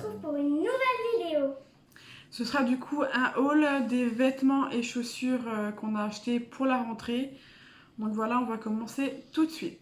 retrouve pour une nouvelle vidéo. Ce sera du coup un haul des vêtements et chaussures qu'on a achetés pour la rentrée. Donc voilà, on va commencer tout de suite.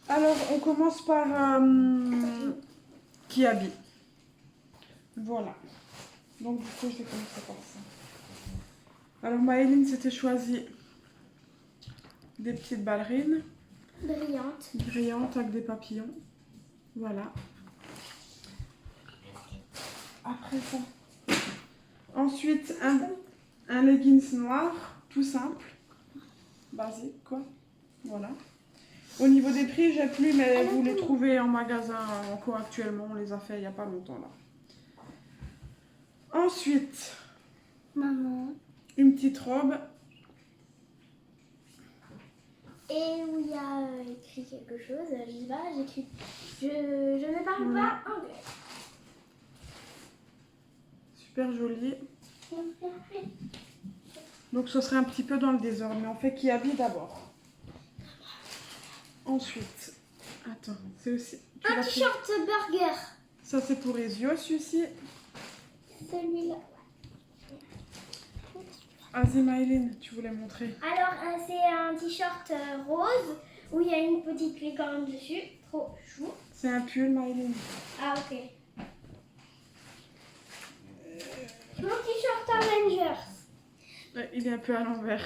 Alors, on commence par Kiabi. Voilà. Donc du coup, je vais commencer par ça. Alors, Maëline s'était choisi des petites ballerines. Brillante. Brillantes avec des papillons. Voilà. Après ça. Ensuite, un leggings noir, tout simple. Basique, quoi. Voilà. Au niveau des prix, j'ai plus, mais vous les trouvez en magasin encore actuellement. On les a fait il n'y a pas longtemps, là. Ensuite, Maman. une petite robe. Et où il y a écrit quelque chose, je sais pas, j'écris. Je ne parle pas anglais. Super jolie. Donc ce serait un petit peu dans le désordre, mais on fait Kiabi d'abord. Ensuite, attends, c'est aussi... Un t-shirt burger. Ça c'est pour les yeux, celui-ci. Celui-là. Vas-y Maëline, tu voulais montrer. Alors, c'est un t-shirt rose où il y a une petite licorne dessus. Trop chou. C'est un pull Maëline. Ah, ok. Mon t-shirt Avengers. Ouais, il est un peu à l'envers.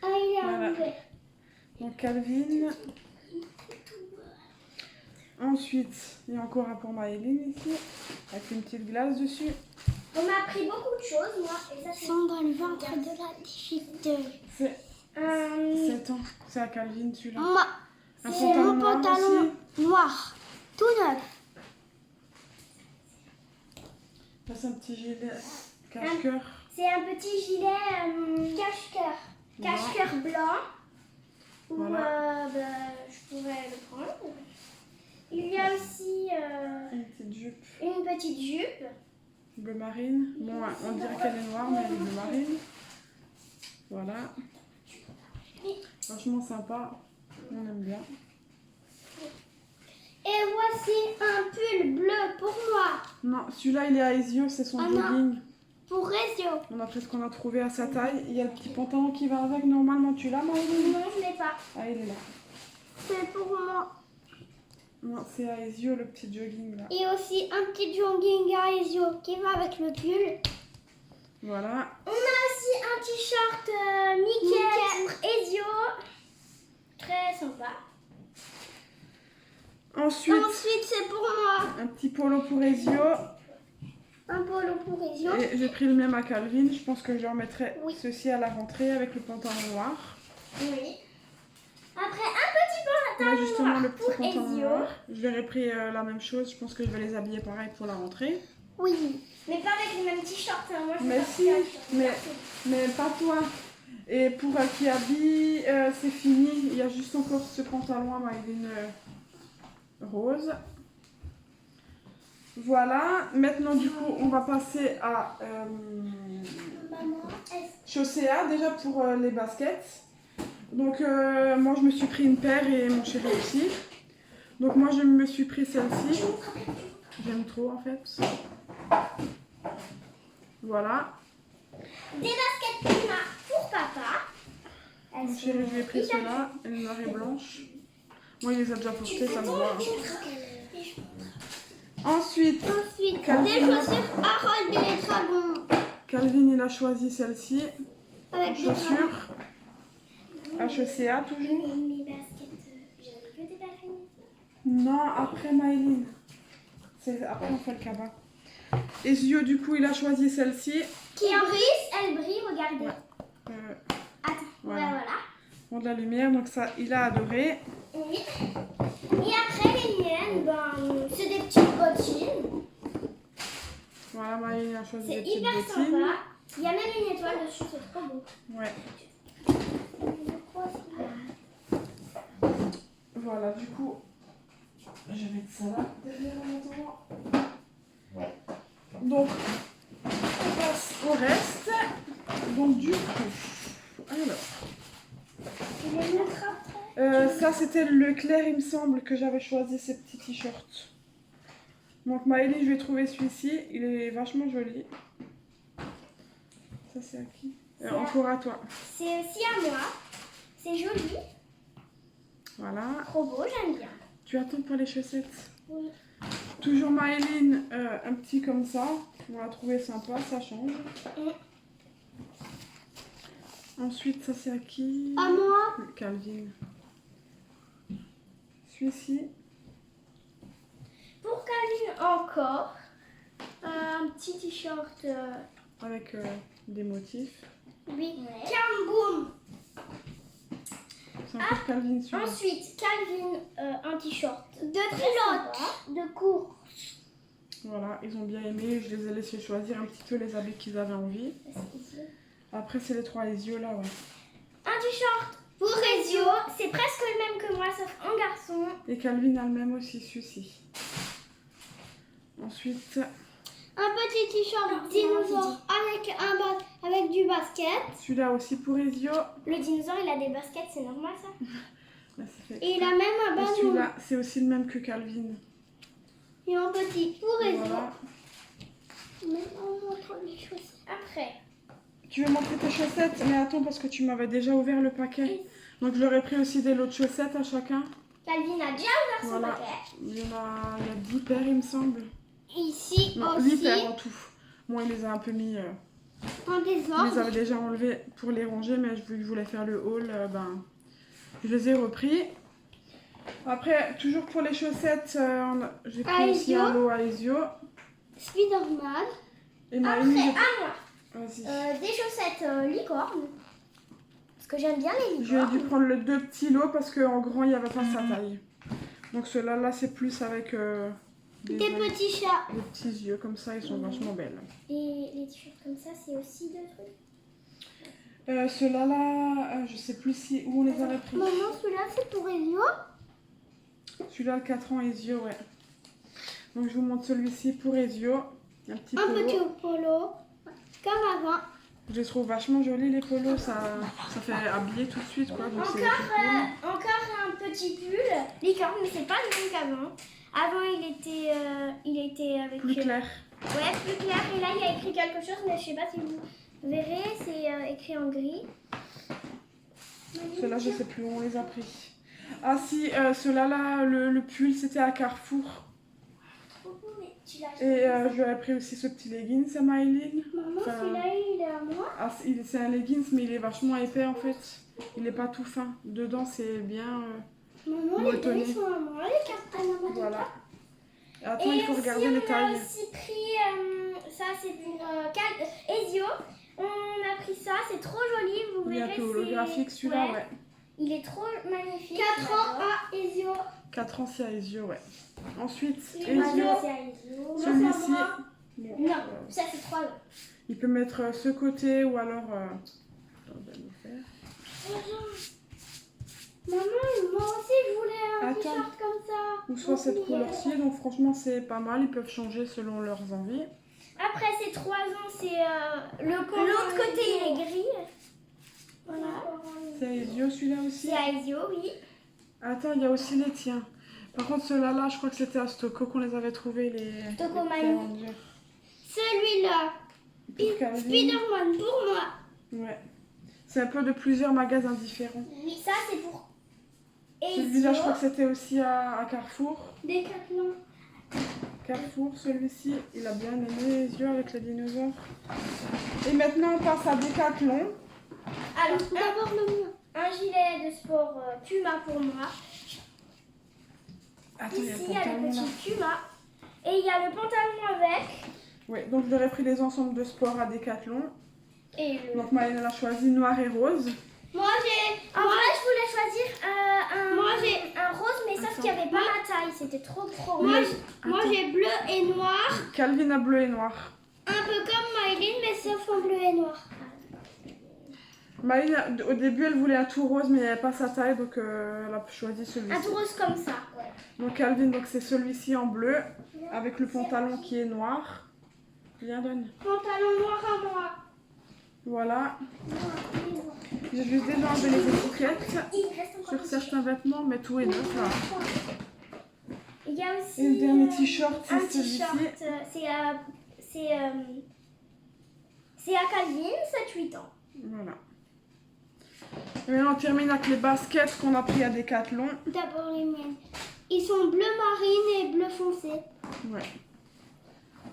Ah, il est Voilà. en vert. Donc Calvin. Ensuite, il y a encore un pour Maëline ici, avec une petite glace dessus. On m'a appris beaucoup de choses, moi. Et ça, c'est dans le ventre de la déchiqueteuse. C'est 7 ans. C'est à Calvin celui-là. Moi, Un c'est mon pantalon aussi. noir, tout neuf. Là, c'est un petit gilet cache-cœur. C'est un petit gilet cache-cœur. Cache-cœur blanc. Ou Voilà. je pourrais le prendre. Il y a aussi Une petite jupe une petite jupe. bleu marine. Bon, on dirait qu'elle est noire, mais elle est bleu marine. Voilà. Franchement sympa. On aime bien. Et voici un pull bleu pour moi. Non, celui-là, il est à Ezio, c'est son jogging. Pour Rezio. On a pris ce qu'on a trouvé à sa taille. Il y a le petit pantalon qui va avec. Normalement, tu l'as, Maëline? Non, je l'ai pas. Ah, il est là. C'est pour moi. Non, c'est à Ezio, le petit jogging, là. Et aussi un petit jogging à Ezio qui va avec le pull. Voilà. On a aussi un t-shirt Mickey pour Ezio. Très sympa. Ensuite, c'est pour moi. un petit polo pour Ezio. Un polo pour Ezio. Et j'ai pris le même à Calvin. Je pense que je remettrai Oui. ceci à la rentrée avec le pantalon noir. Oui. Après, un petit pantalon Là, justement, noir le petit pour pantalon Ezio. noir. Je vais repris la même chose. Je pense que je vais les habiller pareil pour la rentrée. Oui. Mais pas avec le même t-shirt. Hein. Moi, je Mais veux si, pas t-shirt. mais pas toi. Et pour Kiabi, c'est fini. Il y a juste encore ce pantalon à Maëline rose. Voilà. Maintenant, du coup, on va passer à Maman, Chaussea, déjà pour les baskets. Donc, moi, je me suis pris une paire et mon chéri aussi. Donc, moi, je me suis pris celle-ci. J'aime trop, en fait. Voilà. des baskets Puma pour papa. Elles Mon chéri, je lui ai pris ceux-là. Elle est noire et blanche. Moi, il les a déjà portés, ça me va. Ensuite, Calvin. Des chaussures Harold et les dragons. Calvin, il a choisi celle-ci. Avec des Chaussures. HECA, toujours. Mes baskets, j'avais que des ballerines. Non, après Maëline. Après, on fait le cabas. Ezio, du coup, il a choisi celle-ci. Qui brille, elle brille, regardez. Attends, voilà. Bon, de la lumière, donc ça, il a adoré. Oui. Et après, les miennes, c'est des petites bottines. Voilà, Maëline a choisi des C'est petites hyper bottines. sympa. Il y a même une étoile dessus, c'est trop beau. Ouais. Voilà, du coup, je vais mettre ça là, derrière maintenant. Donc, on passe au reste. Donc, du coup, alors, Je vais mettre après. ça c'était le Leclerc, il me semble, que j'avais choisi ces petits t-shirts. Donc Maëlie, je vais trouver celui-ci. Il est vachement joli. Ça, c'est à qui Encore à toi. C'est aussi à moi. C'est joli. Voilà. Trop beau, j'aime bien. Tu attends pour les chaussettes. Oui. Toujours Maëline, un petit comme ça. On l'a trouvé sympa, ça change. Ensuite, ça c'est à qui? À moi. Calvin. Celui-ci. Pour Calvin encore. Un petit t-shirt. Avec des motifs. Oui. Camboum. C'est encore Calvin celui-là. Ensuite, Calvin, un t-shirt de culotte, de cours. Voilà, ils ont bien aimé. Je les ai laissés choisir un petit peu les habits qu'ils avaient envie. Après, c'est les 3 Ezio là, ouais. Un t-shirt pour Ezio, c'est presque le même que moi, sauf en garçon. Et Calvin a le même aussi, celui-ci. Ensuite, Un petit t-shirt dinosaure avec du basket. celui-là aussi pour Ezio. Le dinosaure, il a des baskets, c'est normal ça. Là, c'est fait. Et il a même un Et ballon. celui-là, c'est aussi le même que Calvin. Et un petit pour Ezio. Voilà. Maintenant, on montre les choses. Après. Tu veux montrer tes chaussettes? Mais attends, parce que tu m'avais déjà ouvert le paquet. Donc, je leur ai pris aussi des lots de chaussettes à chacun. Calvin a déjà ouvert son Voilà. paquet. Il y a 10 paires, il me semble. Ici Non, 8 aussi, paires en tout. Moi, il les a un peu mis. en Je les désordre. avais déjà enlevés pour les ranger, mais vu que je voulais faire le haul, je les ai repris. Après, toujours pour les chaussettes, j'ai pris À aussi Ezio. un lot à Ezio. Spider-Man. Et Après, Maëlie, à moi. vas-y. Des chaussettes licornes. Parce que j'aime bien les J'ai licornes. dû prendre les 2 petits lots parce qu'en grand, il n'y avait pas sa taille. Donc ceux-là, là, c'est plus avec Des petits chats. des petits yeux comme ça, ils sont vachement belles. Et les t-shirts comme ça, c'est aussi deux trucs. Ceux-là, là, je sais plus où on les avait pris. Maman, celui-là, c'est pour Ezio. Celui-là, le 4 ans Ezio, ouais. Donc je vous montre celui-ci pour Ezio. Un petit Un polo. petit polo. Comme avant. Je les trouve vachement jolis les polos, ça fait habiller tout de suite quoi. Donc c'est cool. Encore un petit pull licorne, mais c'est pas le même qu'avant. Avant, il était avec... Plus clair. Ouais, plus clair. Et là, il y a écrit quelque chose, mais je sais pas si vous verrez. C'est écrit en gris. Ceux-là, je sais plus où on les a pris. Ah si, ceux-là, là, le pull, c'était à Carrefour. Tu l'as Et je lui avais pris aussi ce petit leggings à Maëline. Maman, Enfin, celui-là, il est à moi. ah, c'est un leggings, mais il est vachement épais en fait. Il est pas tout fin. Dedans, c'est bien Maman, les motonné. deux, ils sont à moi. Les cartes à maman. Voilà. Attends, Et il faut aussi, regarder les on a tailles. aussi pris, ça c'est pour Ezio. On a pris ça, c'est trop joli, vous Il est un verrez. peu holographique celui-là, ouais. Il est trop magnifique. 4 ans à Ezio. 4 ans, c'est à Ezio, ouais. Ensuite, Ezio. Ezio, celui-ci, Non, ça c'est 3 ans. il peut mettre ce côté ou alors... Attends, on va le faire. Maman, moi aussi je voulais un Attends. t-shirt comme ça. Ou soit cette couleur-ci, donc franchement c'est pas mal, ils peuvent changer selon leurs envies. Après ces 3 ans, c'est l'autre côté il est gris. Voilà. C'est à Ezio celui-là aussi. C'est à Ezio, oui. Attends, il y a aussi les tiens. Par contre ceux-là, là, je crois que c'était à Stocco qu'on les avait trouvés, les... Stocomanie. les Avengers. Celui-là, Pour Calvin. Spider-Man pour moi. Ouais. C'est un peu de plusieurs magasins différents. Oui, ça c'est pour Ezio. Celui-là, je crois que c'était aussi à Carrefour. Décathlon. Carrefour, celui-ci, il a bien aimé les yeux avec les dinosaures. Et maintenant, on passe à Décathlon. Alors, d'abord le mien. Un gilet de sport Puma pour moi. Attends, Ici, il y a le pantalon, là. petit Puma. Et il y a le pantalon avec. Ouais, donc je leur ai pris des ensembles de sport à Décathlon. Et le... Donc Maëlle a choisi noir et rose. Moi, j'ai... En vrai, je voulais choisir un rose, mais sauf qu'il n'y avait pas ma taille. C'était trop rose. Moi, Attends. j'ai bleu et noir. Calvin a bleu et noir. Un peu comme Maëline, mais sauf en bleu et noir. Maëlle, au début, elle voulait un tout rose, mais il n'y avait pas sa taille, donc elle a choisi Un celui-ci. tout rose comme ça. Ouais. Donc Calvin, donc c'est celui-ci en bleu, avec le pantalon qui est noir. Viens, donne. Pantalon noir à moi. Voilà. J'ai juste déjà enlevé les étiquettes Il reste encore sur certains vêtements, mais tout est neuf là. Il y a aussi Et le dernier t-shirt, un c'est celui-ci. t-shirt. C'est à Calvin, 7-8 ans. Voilà. Et maintenant, on termine avec les baskets qu'on a pris à Decathlon. D'abord les miennes. Ils sont bleu marine et bleu foncé. Ouais.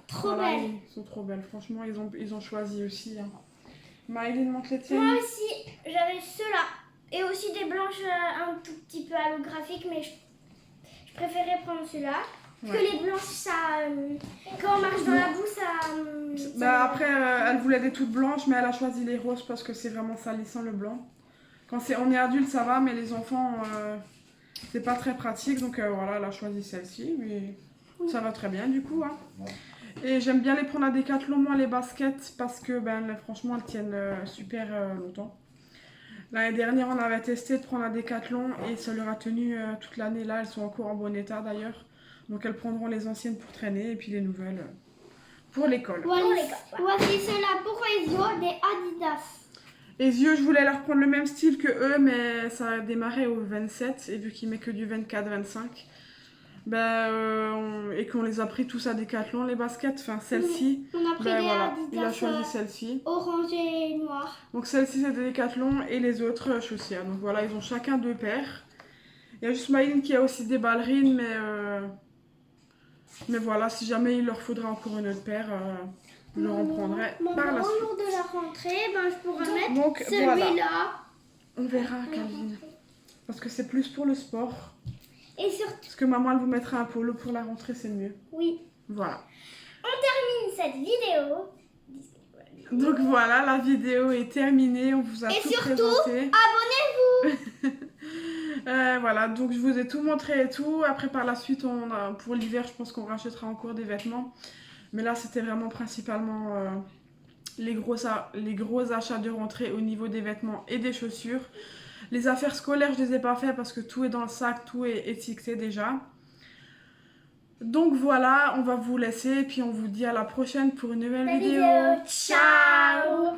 Trop Voilà, belles. ils sont trop belles. Franchement, ils ont choisi aussi. Hein. Maëline, montre les tiennes. Moi aussi, j'avais ceux-là. Et aussi des blanches un tout petit peu holographiques, mais je préférais prendre ceux-là. Parce que les blanches, ça, quand on marche dans la boue, ça... Bah après, elle voulait des toutes blanches, mais elle a choisi les roses parce que c'est vraiment salissant le blanc. Quand on est adulte, ça va, mais les enfants, c'est pas très pratique. Donc voilà, elle a choisi celle-ci, mais ça va très bien du coup. Hein. Et j'aime bien les prendre à Decathlon, moi, les baskets, parce que franchement, elles tiennent super longtemps. L'année dernière, on avait testé de prendre à Decathlon et ça leur a tenu toute l'année. Là, elles sont encore en bon état d'ailleurs. Donc elles prendront les anciennes pour traîner et puis les nouvelles pour l'école. Voici ceux-là pour Ezio, des Adidas. Les yeux, je voulais leur prendre le même style que eux, mais ça a démarré au 27 et vu qu'il met que du 24-25, et qu'on les a pris tous à Decathlon, les baskets, enfin celle-ci, On a pris des Adidas il a choisi celle-ci. orange et noir. Donc celle-ci c'est de Decathlon et les autres chaussures. Donc voilà, ils ont chacun 2 paires. Il y a juste Maïline qui a aussi des ballerines, mais voilà, si jamais il leur faudra encore une autre paire, je leur en prendrai par la Au suite. jour de la rentrée, je pourrais mettre Donc celui-là. voilà, on verra Calvin. Parce que c'est plus pour le sport. Et surtout, Parce que maman elle vous mettra un polo pour la rentrée, c'est mieux. oui. Voilà. On termine cette vidéo. Donc voilà, la vidéo est terminée, on vous a Et tout surtout, présenté. abonnez-vous. Voilà, donc je vous ai tout montré et tout. Après par la suite, pour l'hiver, je pense qu'on rachètera encore des vêtements. Mais là, c'était vraiment principalement les gros achats de rentrée au niveau des vêtements et des chaussures. Les affaires scolaires, je les ai pas fait parce que tout est dans le sac, tout est étiqueté déjà. Donc voilà, on va vous laisser et puis on vous dit à la prochaine pour une nouvelle vidéo. Ciao.